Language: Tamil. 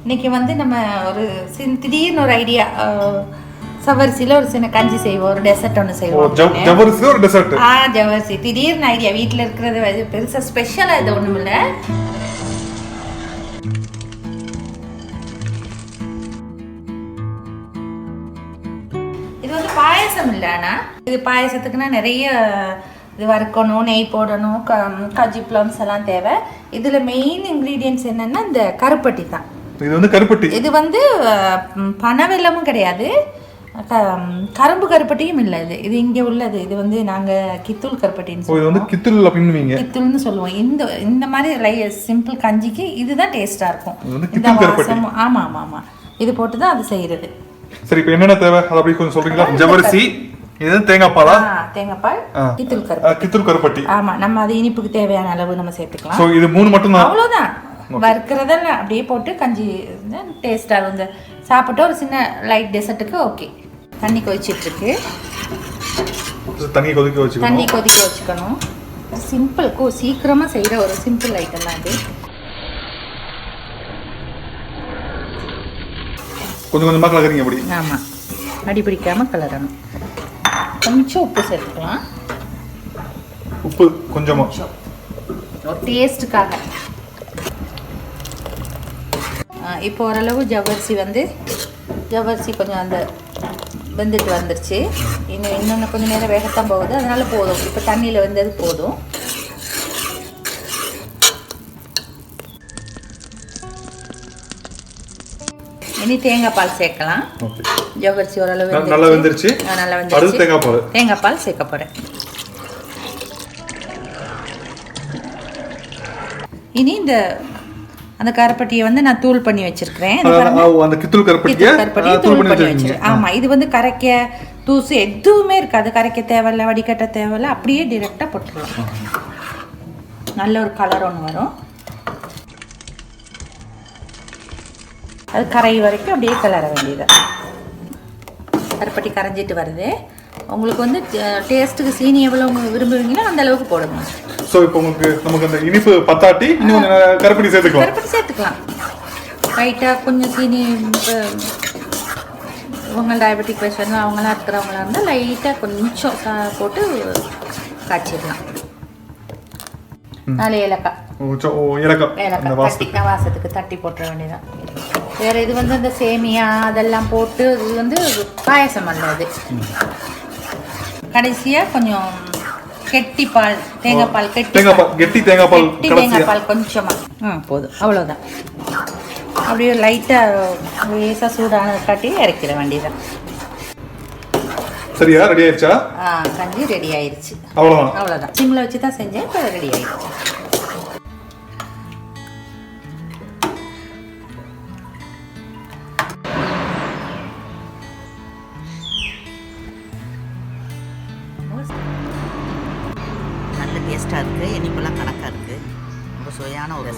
இன்னைக்கு வந்து நம்ம ஒரு திடீர்னு ஒரு ஐடியா, சவரிசியில் ஒரு சின்ன கஞ்சி செய்வோம், ஒரு டெசர்ட் ஒன்று செய்வோம். ஜவரிசி ஒரு டெசர்ட். ஜவரிசி திடீர்னு ஐடியா. வீட்டில் இருக்கிறது பெருசாக ஸ்பெஷலாக இது ஒன்றும் இல்லை. இது வந்து பாயசம் இல்லை. ஆனால் இது பாயசத்துக்குன்னா நிறைய இது வறுக்கணும், நெய் போடணும், காஜு ப்ளம்ஸ் எல்லாம் தேவை. இதில் மெயின் இன்க்ரீடியன்ட்ஸ் என்னென்னா இந்த கருப்பட்டி தான். இது வந்து கருப்பட்டி. இது வந்து பனவெல்லமும் கிடையாது, கரும்பு கருப்பட்டியும் இல்லை. இது இங்கே உள்ளது. இது வந்து நாங்கள் கித்தூள் கருப்பட்டின்னு சொல்லுவோம். இது வந்து கித்தூள் அப்படின்னுவீங்க. கித்தூள்னு சொல்லுவோம். இந்த மாதிரி சிம்பிள் கஞ்சிக்கு இதுதான் டேஸ்ட்டாக இருக்கும். இந்த வாசம். ஆமாம் ஆமாம் ஆமாம், இது போட்டு தான் அது செய்கிறது. சரி, இப்போ என்னென்ன தேவை அதை அப்படி கொஞ்சம் சொல்கிறீங்களா? ஜவரிசி, இது தேங்காய் பாலா? தேங்காய் பால், கித்தூள் கருப்பட்டி. கித்தூள் கருப்பட்டி. ஆமாம், நம்ம அது இனிப்புக்கு தேவையான அளவு நம்ம சேர்த்துக்கலாம். ஸோ இது 3 மட்டும் தான், அவ்வளோதான். வறுக்கிறதெல்லாம் அப்படியே போட்டு கஞ்சி டேஸ்ட்டாக வந்து சாப்பிட்டா ஒரு சின்ன லைட் டெசர்ட்டுக்கு ஓகே. தண்ணி கொதிச்சிட்ருக்கு. தண்ணி கொதிக்க வச்சுக்கணும். சிம்பிள் சீக்கிரமாக செய்கிற ஒரு சிம்பிள் ஐட்டம் தான் இது. கொஞ்சம் கொஞ்சமாக கலக்குறீங்க அப்படி? ஆமாம், அடி பிடிக்காமல் கலரணும். கொஞ்சம் உப்பு சேர்த்துக்கலாம். உப்பு கொஞ்சமாக ஒரு டேஸ்ட்டுக்காக. இப்போ ஓரளவு ஜவ்வரிசி கொஞ்சம் அந்த வெந்துட்டு வந்துருச்சு. இன்னொன்று கொஞ்சம் நேரம் வேகத்தான் போகுது, அதனால் போதும். இப்போ தண்ணியில் வெந்தது போதும். இனி தேங்காய் பால் சேர்க்கலாம். ஜவ்வரிசி ஓரளவு நல்லா வெந்துருச்சு. தேங்காய் பால் சேர்க்க போகிறேன். இனி அந்த கருப்பட்டியை வந்து நான் தூள் பண்ணி வச்சிருக்கிறேன். அந்த கித்தூள் கருப்பட்டியை தூள் பண்ணி வச்சிருக்கேன். ஆமா, இது வந்து கரைக்க தூசு எதுவுமே இருக்காது. கரைக்க தேவையில்ல, வடிகட்ட தேவையில்ல, அப்படியே டைரக்டா போட்டுடலாம். நல்ல ஒரு கலர் ஒன்று வரும். அது கரை வரைக்கும் அப்படியே கலர வேண்டியது. கருப்பட்டி கரைஞ்சிட்டு வருது. உங்களுக்கு வந்து டேஸ்ட்டுக்கு சீனி எவ்வளோ விரும்புவீங்களோ அந்த அளவுக்கு போடுங்க. ஸோ இப்போ நமக்கு அந்த இனிப்பு பத்தாட்டி இன்னும் கருப்பட்டி சேர்த்துக்கலாம். ரைட்டாக கொஞ்சம் சீனி, இவங்க டயபெட்டிக் பேஷண்ட் அவங்களாம் இருக்கிறவங்களா இருந்தால் லைட்டாக கொஞ்சம் போட்டு காய்ச்சிடலாம். 4 ஏலக்காய் வாசத்துக்கு தட்டி போட்டுற வேண்டியதான். வேறு இது வந்து அந்த சேமியா அதெல்லாம் போட்டு இது வந்து பாயசம் அல்ல. அது கடைசியாக கொஞ்சம் கெட்டி பால், தேங்காய் பால், கெட்டி தேங்காய் பால் கொஞ்சமாக போதும். அவ்வளோதான். அப்படியே லைட்டாக லேசாக சூடான காட்டி இறக்கிட வேண்டியதான். சரியா? ரெடி ஆயிடுச்சா? கஞ்சி ரெடி ஆயிடுச்சு. அவ்வளோதான். சிம்மில் வச்சு தான் செஞ்சேன். இப்போ ரெடி ஆயிடுச்சு. நல்ல டேஸ்ட்டாக இருக்குது. இனிப்பெல்லாம் கணக்காக இருக்குது. ரொம்ப சுவையான ஒரு